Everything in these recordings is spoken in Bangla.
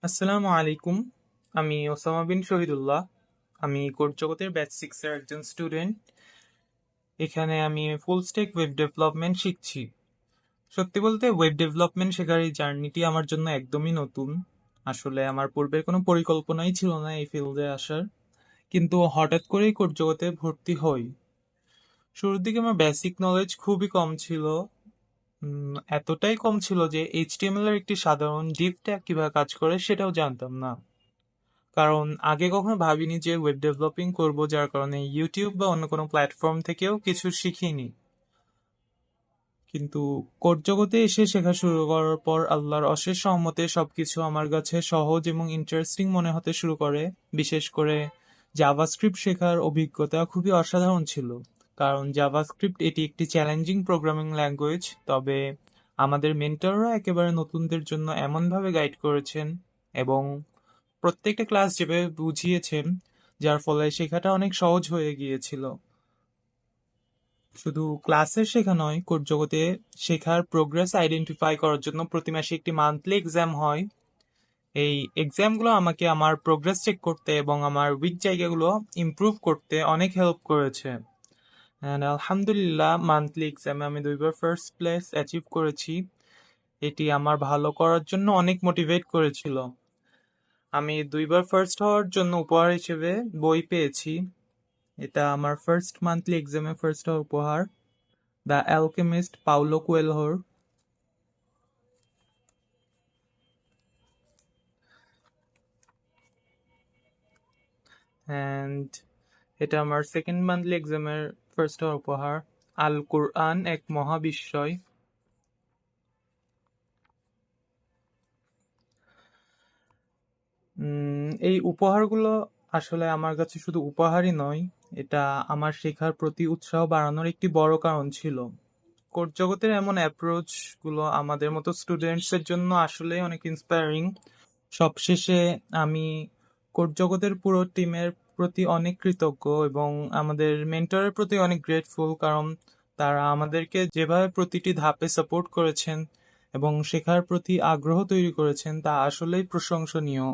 আসসালামু আলাইকুম। আমি ওসামা বিন শহীদুল্লাহ। আমি কোড জগতের ব্যাচ 6 এর একজন স্টুডেন্ট। এখানে আমি ফুল স্ট্যাক ওয়েব ডেভেলপমেন্ট শিখছি। সত্যি বলতে ওয়েব ডেভেলপমেন্ট শেখার এই জার্নিটি আমার জন্য একদমই নতুন। আসলে আমার পূর্বের কোনো পরিকল্পনাই ছিল না এই ফিল্ডে আসার, কিন্তু হঠাৎ করেই কোড জগতে ভর্তি হই। শুরুর দিকে আমার বেসিক নলেজ খুবই কম ছিল। এতটাই কম ছিল যে এইচটিএমএল এর একটি সাধারণ ডিভ ট্যাগ কিভাবে কাজ করে সেটাও জানতাম না। কারণ আগে কখনো ভাবিনি যে ওয়েব ডেভেলপিং করব, যার কারণে ইউটিউব বা অন্য কোনো প্ল্যাটফর্ম থেকেও কিছু শিখিনি। কিন্তু কোড জগতে এসে শেখা শুরু করার পর আল্লাহর অশেষ রহমতে সবকিছু আমার কাছে সহজ এবং ইন্টারেস্টিং মনে হতে শুরু করে। বিশেষ করে জাভাস্ক্রিপ্ট শেখার অভিজ্ঞতা খুবই অসাধারণ ছিল। কারণ জাভাস্ক্রিপ্ট এটি একটি চ্যালেঞ্জিং প্রোগ্রামিং ল্যাঙ্গুয়েজ, তবে আমাদের মেন্টররা একেবারে নতুনদের জন্য এমনভাবে গাইড করেছেন এবং প্রত্যেকটা ক্লাস যেভাবে বুঝিয়েছেন, যার ফলে শেখাটা অনেক সহজ হয়ে গিয়েছিল। শুধু ক্লাসের শেখা নয়, কোড জগতে শেখার প্রোগ্রেস আইডেন্টিফাই করার জন্য প্রতি মাসে একটি মান্থলি এক্সাম হয়। এই এক্সামগুলো আমাকে আমার প্রোগ্রেস চেক করতে এবং আমার উইক জায়গাগুলো ইমপ্রুভ করতে অনেক হেল্প করেছে। অ্যান্ড আলহামদুলিল্লাহ, মান্থলি এক্সামে আমি 2বার ফার্স্ট প্লেস অ্যাচিভ করেছি। এটি আমার ভালো করার জন্য অনেক মোটিভেট করেছিল। আমি 2বার ফার্স্ট হওয়ার জন্য উপহার হিসেবে বই পেয়েছি। এটা আমার ফার্স্ট মান্থলি এক্সামে ফার্স্ট হওয়ার উপহার, দ্য অ্যালকেমিস্ট পাউলো কোয়েলহোর। অ্যান্ড এটা আমার সেকেন্ড মান্থলি এক্সামের ফার্স্ট হওয়ার উপহার, আল কুরআন এক মহাবিস্ময়। এই উপহারগুলো আসলে আমার কাছে শুধু উপহারই নয়, এটা আমার শেখার প্রতি উৎসাহ বাড়ানোর একটি বড় কারণ ছিল। কোড জগতের এমন অ্যাপ্রোচ গুলো আমাদের মতো স্টুডেন্টস এর জন্য আসলে অনেক ইন্সপায়ারিং। সবশেষে আমি কোড জগতের পুরো টিমের প্রতি অনেক কৃতজ্ঞ এবং আমাদের মেন্টরের প্রতি অনেক গ্রেটফুল, কারণ তারা আমাদেরকে যেভাবে প্রতিটি ধাপে সাপোর্ট করেছেন এবং শেখার প্রতি আগ্রহ তৈরি করেছেন তা আসলেই প্রশংসনীয়।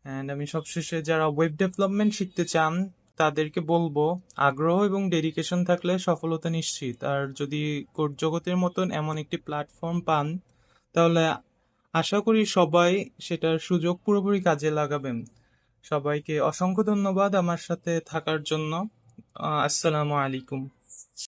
অ্যান্ড আমি সবশেষে যারা ওয়েব ডেভেলপমেন্ট শিখতে চান তাদেরকে বলবো, আগ্রহ এবং ডেডিকেশন থাকলে সফলতা নিশ্চিত। আর যদি কোড জগতের মতন এমন একটি প্ল্যাটফর্ম পান, তাহলে আশা করি সবাই সেটার সুযোগ পুরোপুরি কাজে লাগাবেন। সবাইকে অসংখ্য ধন্যবাদ আমার সাথে থাকার জন্য। আসসালামু আলাইকুম।